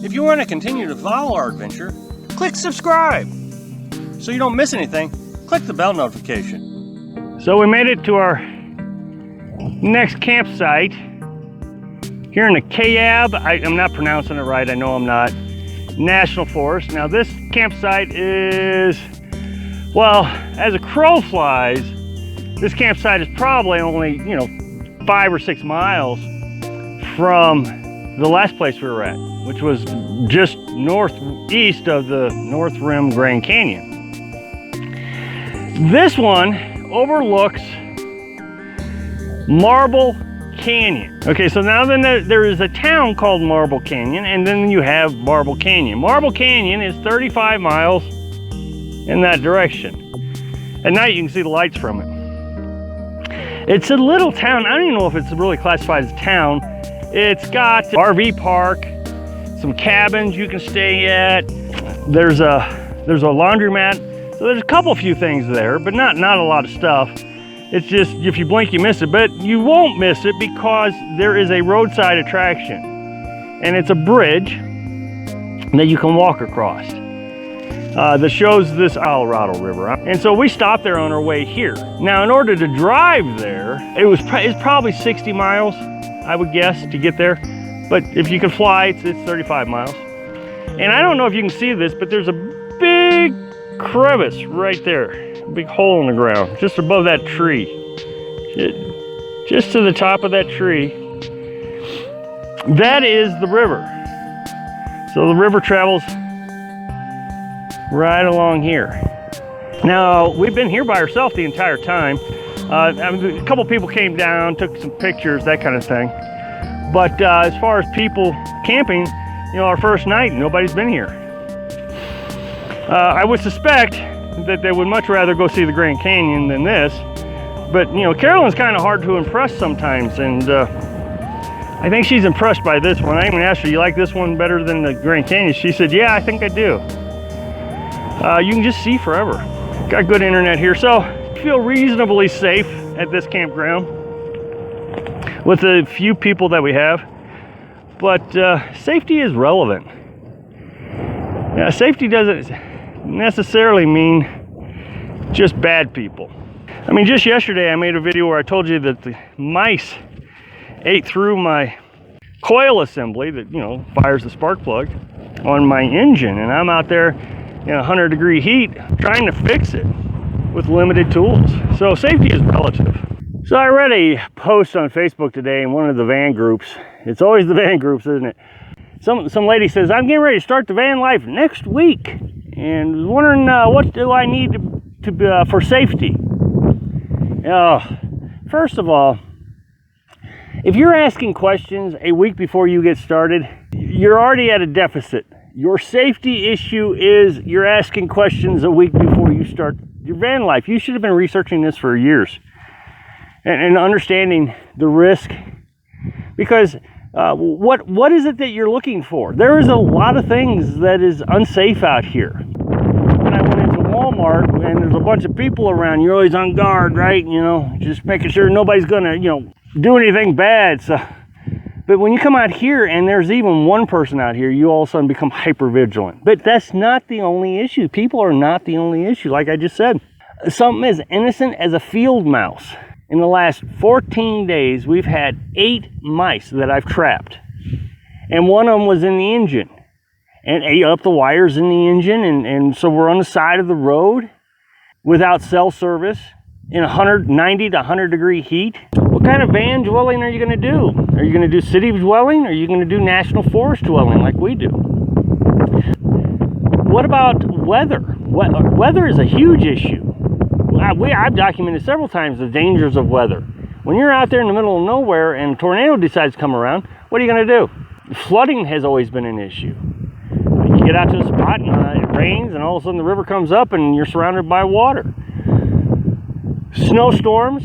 If you want to continue to follow our adventure, click subscribe. So you don't miss anything, click the bell notification. So we made it to our next campsite here in the Kayab. I'm not pronouncing it right, I know I'm not. National Forest. Now this campsite is, well, as a crow flies, this campsite is probably only, 5 or 6 miles from the last place we were at, which was just northeast of the North Rim Grand Canyon. This one overlooks Marble Canyon. Okay, so now then there is a town called Marble Canyon, and then you have Marble Canyon. Marble Canyon is 35 miles in that direction. At night you can see the lights from it. It's a little town. I don't even know if it's really classified as a town. It's got an RV park, some cabins you can stay at. There's a laundromat. So there's a few things there, but not a lot of stuff. It's just, if you blink, you miss it, but you won't miss it because there is a roadside attraction, and it's a bridge that you can walk across that shows this Colorado River. And so we stopped there on our way here. Now, in order to drive there, it's probably 60 miles, I would guess, to get there. But if you can fly, it's 35 miles. And I don't know if you can see this, but there's a big crevice right there. Big hole in the ground just above that tree, just to the top of that tree. That is the river. So the river travels right along here. Now we've been here by ourselves the entire time. A couple people came down, took some pictures, that kind of thing, but as far as people camping, our first night, nobody's been here. I would suspect that they would much rather go see the Grand Canyon than this, but Carolyn's kind of hard to impress sometimes, and I think she's impressed by this one. I even asked her, you like this one better than the Grand Canyon? She said, yeah, I think I do. You can just see forever. Got good internet here, so I feel reasonably safe at this campground with the few people that we have, but safety is relevant. Safety doesn't necessarily mean just bad people. I mean, just yesterday I made a video where I told you that the mice ate through my coil assembly that fires the spark plug on my engine, and I'm out there in 100-degree heat trying to fix it with limited tools. So safety is relative. So I read a post on Facebook today in one of the van groups. It's always the van groups, isn't it? Some lady says, I'm getting ready to start the van life next week, and was wondering what do I need to for safety. First of all, if you're asking questions a week before you get started, you're already at a deficit. Your safety issue is you're asking questions a week before you start your van life. You should have been researching this for years and understanding the risk, because what is it that you're looking for? There is a lot of things that is unsafe out here. When I went into Walmart and there's a bunch of people around, you're always on guard, right? Just making sure nobody's gonna, do anything bad. So, but when you come out here and there's even one person out here, you all of a sudden become hyper vigilant. But that's not the only issue. People are not the only issue. Like I just said, something as innocent as a field mouse. In the last 14 days, we've had 8 mice that I've trapped. And one of them was in the engine and ate up the wires in the engine. And so we're on the side of the road without cell service in 90 to 100-degree heat. What kind of van dwelling are you going to do? Are you going to do city dwelling? Or are you going to do national forest dwelling like we do? What about weather? Weather is a huge issue. I've documented several times the dangers of weather. When you're out there in the middle of nowhere and a tornado decides to come around, what are you going to do? Flooding has always been an issue. You get out to a spot and it rains, and all of a sudden the river comes up and you're surrounded by water. Snowstorms,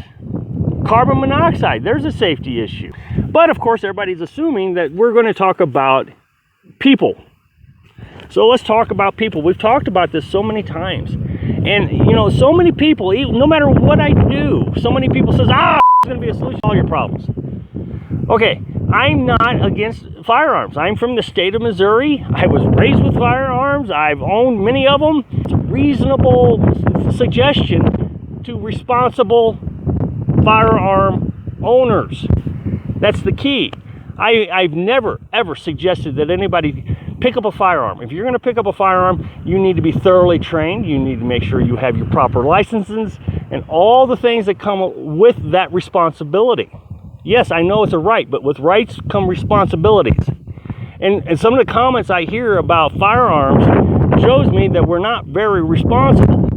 carbon monoxide, there's a safety issue. But of course, everybody's assuming that we're going to talk about people. So let's talk about people. We've talked about this so many times. And, so many people, no matter what I do, so many people says, it's going to be a solution to all your problems. Okay, I'm not against firearms. I'm from the state of Missouri. I was raised with firearms. I've owned many of them. It's a reasonable suggestion to responsible firearm owners. That's the key. I've never, ever suggested that anybody pick up a firearm. If you're going to pick up a firearm, you need to be thoroughly trained. You need to make sure you have your proper licenses and all the things that come with that responsibility. Yes, I know it's a right, but with rights come responsibilities. And some of the comments I hear about firearms shows me that we're not very responsible.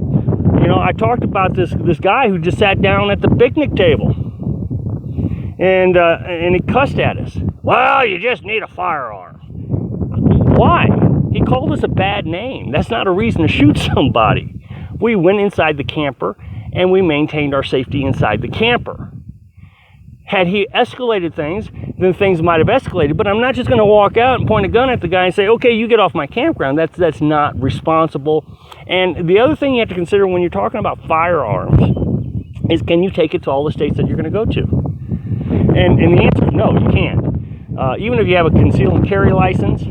You know, I talked about this guy who just sat down at the picnic table and he cussed at us. Well, you just need a firearm. Why? He called us a bad name. That's not a reason to shoot somebody. We went inside the camper and we maintained our safety inside the camper. Had he escalated things, then things might have escalated. But I'm not just going to walk out and point a gun at the guy and say, okay, you get off my campground. That's not responsible. And the other thing you have to consider when you're talking about firearms is, can you take it to all the states that you're going to go to? And the answer is no, you can't. Even if you have a conceal and carry license.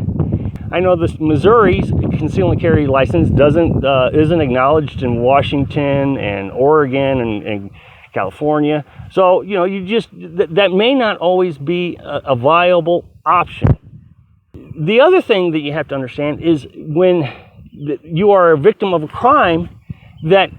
I know this Missouri's conceal and carry license isn't acknowledged in Washington and Oregon and California. So, you know, that may not always be a viable option. The other thing that you have to understand is when you are a victim of a crime that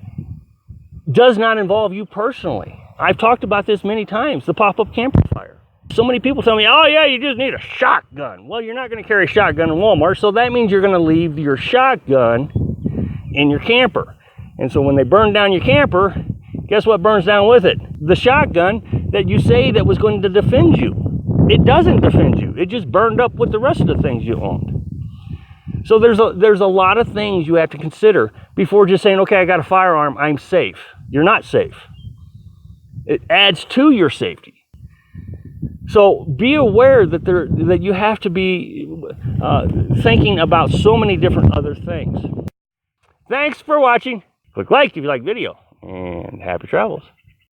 does not involve you personally. I've talked about this many times, the pop-up camper fire. So many people tell me, oh yeah, you just need a shotgun. Well, you're not going to carry a shotgun in Walmart, so that means you're going to leave your shotgun in your camper. And so when they burn down your camper, guess what burns down with it? The shotgun that you say that was going to defend you. It doesn't defend you. It just burned up with the rest of the things you owned. So there's a lot of things you have to consider before just saying, okay, I got a firearm, I'm safe. You're not safe. It adds to your safety. So be aware that you have to be thinking about so many different other things. Thanks for watching. Click like if you like video, and happy travels.